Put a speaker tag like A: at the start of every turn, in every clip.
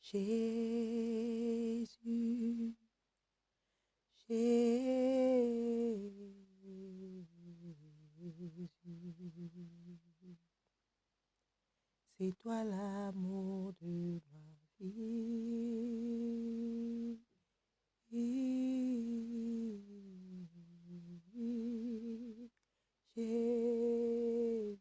A: Jésus, Jésus, c'est toi l'amour de ma vie. Jésus, Jésus,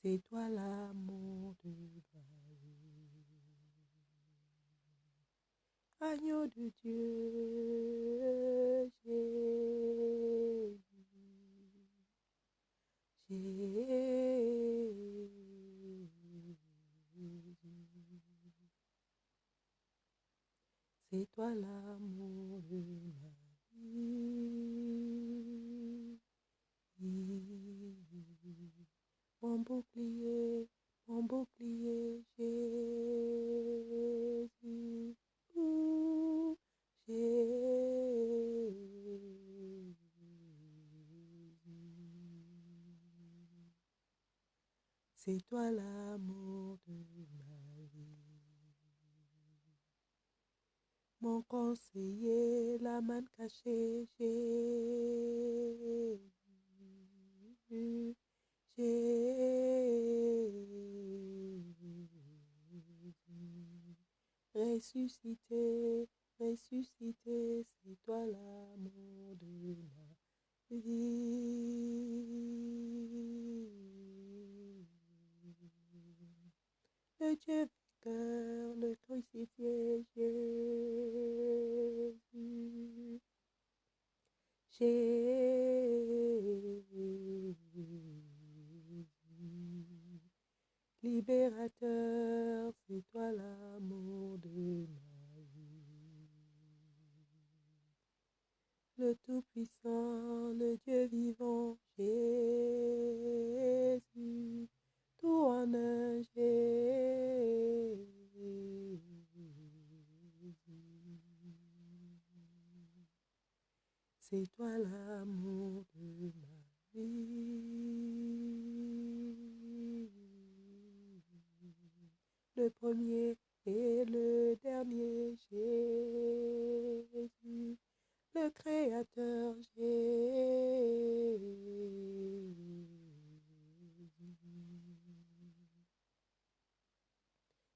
A: c'est toi l'amour de ma vie. Agneau de Dieu, Jésus, Jésus, c'est toi l'amour de ma vie. Mon bouclier, Jésus. Ouh, Jésus. C'est toi l'amour de ma vie. Mon conseiller, la main cachée, Jésus. Jésus. Ressuscité, ressuscité, c'est toi l'amour de ma vie. Le Dieu vainqueur, le crucifié, Jésus. Jésus. Libérateur, c'est toi l'amour de ma vie. Le Tout-Puissant, le Dieu vivant, Jésus, tout en un, Jésus. C'est toi l'amour de ma vie. Le premier et le dernier, Jésus, le Créateur, Jésus.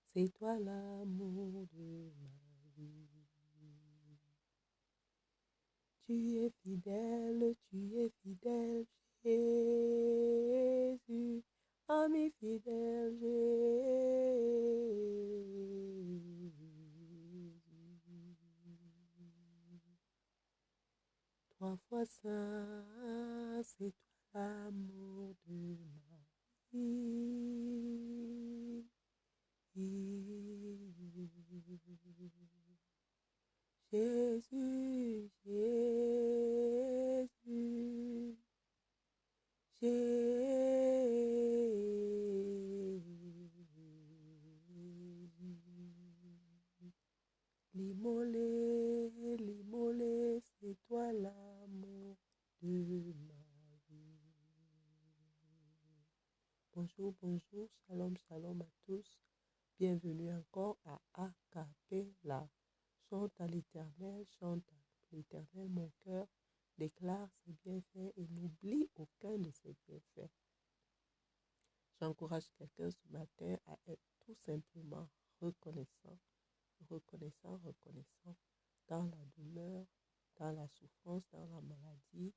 A: C'est toi l'amour de ma vie. Tu es fidèle, Jésus, ami fidèle, Jésus. Trois fois saint, c'est toi l'amour de ma vie. Jésus, Jésus, Jésus. L'immolé, c'est toi l'amour de ma vie. Bonjour, bonjour, shalom, shalom à tous. Bienvenue encore à Acapella. Chante à l'Éternel, mon cœur déclare ses bienfaits et n'oublie aucun de ses bienfaits. J'encourage quelqu'un ce matin à être tout simplement reconnaissant dans la douleur, dans la souffrance, dans la maladie,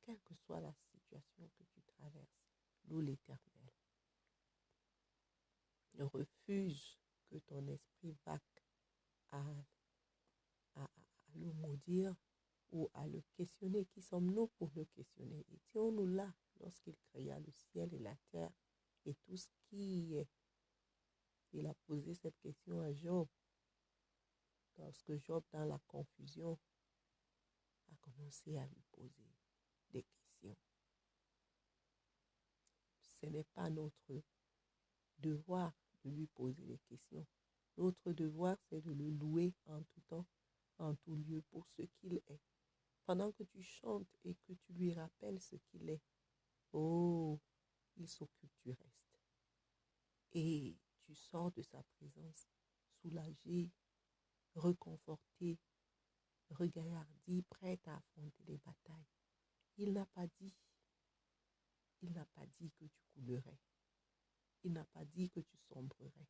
A: quelle que soit la situation que tu traverses. Loue l'Éternel. Refuse que ton esprit vaque à le maudire ou à le questionner. Qui sommes-nous pour le questionner? Étions-nous là lorsqu'il créa le ciel et la terre et tout ce qui est? Il a posé cette question à Job. Lorsque Job, dans la confusion, a commencé à lui poser des questions. Ce n'est pas notre devoir de lui poser des questions. Notre devoir, c'est de le louer en tout temps, en tout lieu, pour ce qu'il est. pendant que tu chantes et que tu lui rappelles ce qu'il est, oh, il s'occupe du reste. Et tu sors de sa présence soulagé, reconforté, regaillardi, prête à affronter les batailles. Il n'a pas dit, il n'a pas dit que tu coulerais. Il n'a pas dit que tu sombrerais.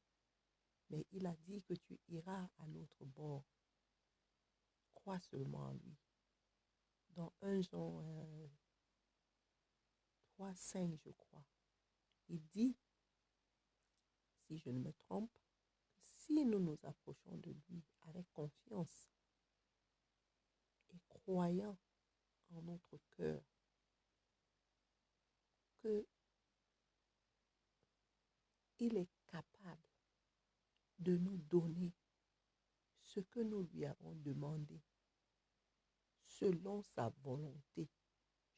A: Mais il a dit que tu iras à l'autre bord. Crois seulement en lui. Dans 1 Jean 3,5, je crois, il dit, si je ne me trompe, que si nous nous approchons de lui avec confiance et croyant en notre cœur que il est capable de nous donner ce que nous lui avons demandé selon sa volonté.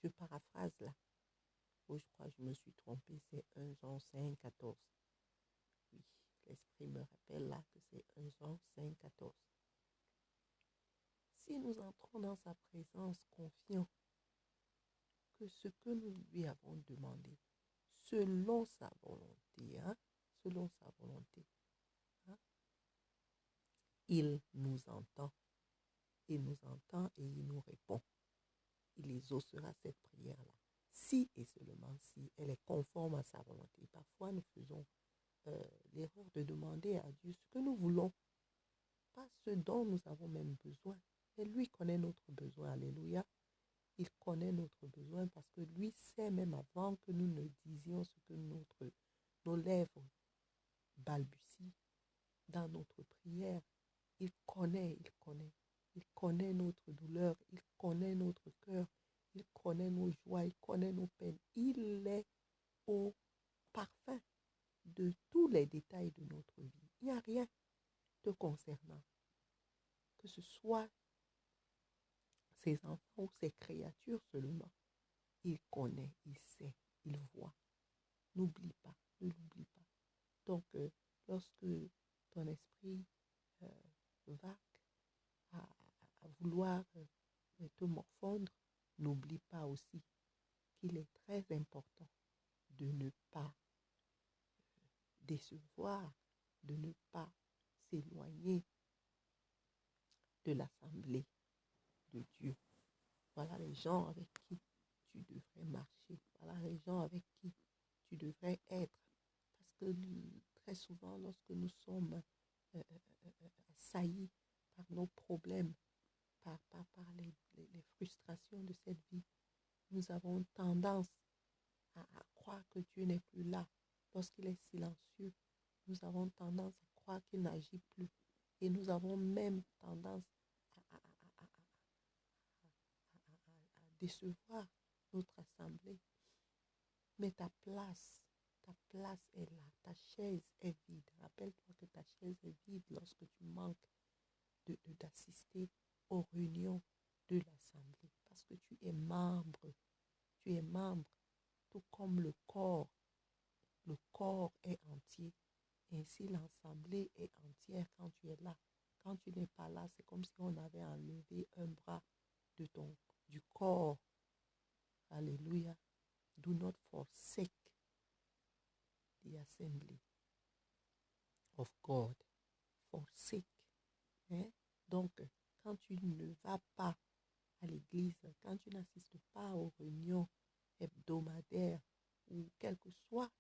A: Je paraphrase là. Oh, je crois que je me suis trompée, c'est 1 Jean 5, 14. Oui, l'Esprit me rappelle là que c'est 1 Jean 5, 14. Si nous entrons dans sa présence confiants que ce que nous lui avons demandé, selon sa volonté, selon sa volonté, il nous entend. Il nous entend et il nous répond. Il exaucera cette prière-là. Si et seulement si elle est conforme à sa volonté. Parfois, nous faisons l'erreur de demander à Dieu ce que nous voulons, pas ce dont nous avons même besoin. Mais lui connaît notre besoin. Alléluia. Il connaît notre besoin parce que lui sait même avant que nous ne disions ce que nos lèvres balbutient dans notre prière. Il connaît. Il connaît notre douleur, il connaît notre cœur, il connaît nos joies, il connaît nos peines. Il est au parfum de tous les détails de notre vie. Il n'y a rien te concernant, que ce soit ses enfants ou ses créatures seulement. Il connaît, il sait, il voit. N'oublie pas, ne l'oublie pas. Donc, lorsque ton esprit va à vouloir te morfondre, n'oublie pas aussi qu'il est très important de ne pas décevoir, de ne pas s'éloigner de l'assemblée de Dieu. Voilà les gens avec qui tu devrais marcher. Voilà les gens avec qui tu devrais être. Parce que très souvent, lorsque nous sommes assaillis par nos problèmes, par les frustrations de cette vie, nous avons tendance à croire que Dieu n'est plus là. Lorsqu'il est silencieux, nous avons tendance à croire qu'il n'agit plus. Et nous avons même tendance à décevoir notre assemblée. Mais ta place est là. Ta chaise est vide. Rappelle-toi que ta chaise est vide lorsque tu manques d'assister aux réunions de l'assemblée. Parce que tu es membre. Tu es membre. Tout comme le corps est entier. Ainsi, l'assemblée est entière quand tu es là. Quand tu n'es pas là, c'est comme si on avait enlevé un bras du corps. Alléluia. Do not forsake the assembly of God. Forsake. Donc, quand tu ne vas pas à l'église, quand tu n'assistes pas aux réunions hebdomadaires ou quel que soit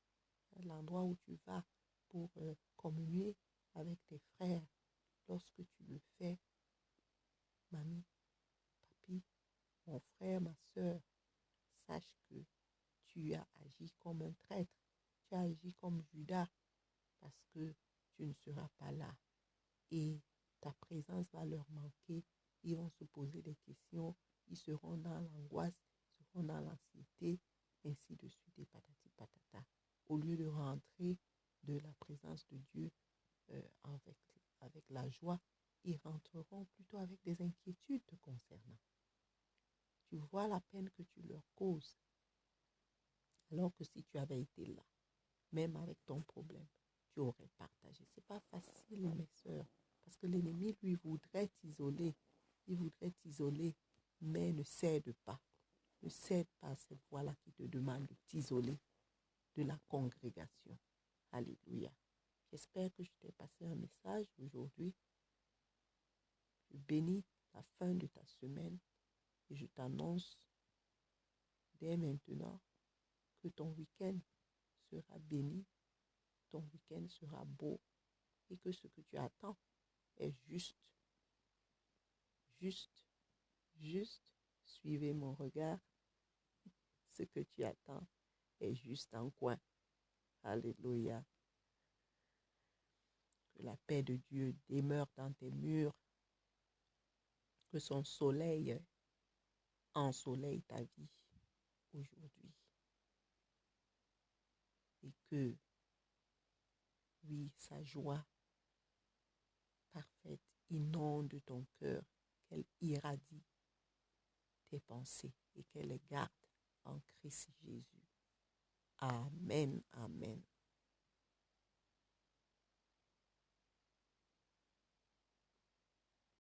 A: l'endroit où tu vas pour communier avec tes frères, lorsque tu le fais, mamie, papi, mon frère, ma soeur, sache que tu as agi comme un traître, tu as agi comme Judas, parce que tu ne seras pas là. Et ta présence va leur manquer, ils vont se poser des questions, ils seront dans l'angoisse, ils seront dans l'anxiété, ainsi de suite, et patati patata. Au lieu de rentrer de la présence de Dieu avec la joie, ils rentreront plutôt avec des inquiétudes te concernant. Tu vois la peine que tu leur causes. Alors que si tu avais été là, même avec ton problème, tu aurais partagé. C'est pas facile, mes sœurs, parce que l'ennemi, lui, voudrait t'isoler. Il voudrait t'isoler Mais ne cède pas. Ne cède pas à cette voix-là qui te demande de t'isoler de la congrégation. Alléluia. J'espère que je t'ai passé un message aujourd'hui. Je bénis la fin de ta semaine et je t'annonce dès maintenant que ton week-end sera béni, ton week-end sera beau et que ce que tu attends est juste. Juste. Suivez mon regard. Ce que tu attends est juste un coin. Alléluia. Que la paix de Dieu demeure dans tes murs. Que son soleil ensoleille ta vie aujourd'hui. Et que, oui, sa joie parfaite inonde ton cœur, qu'elle irradie tes pensées et qu'elle les garde en Christ Jésus. Amen, amen.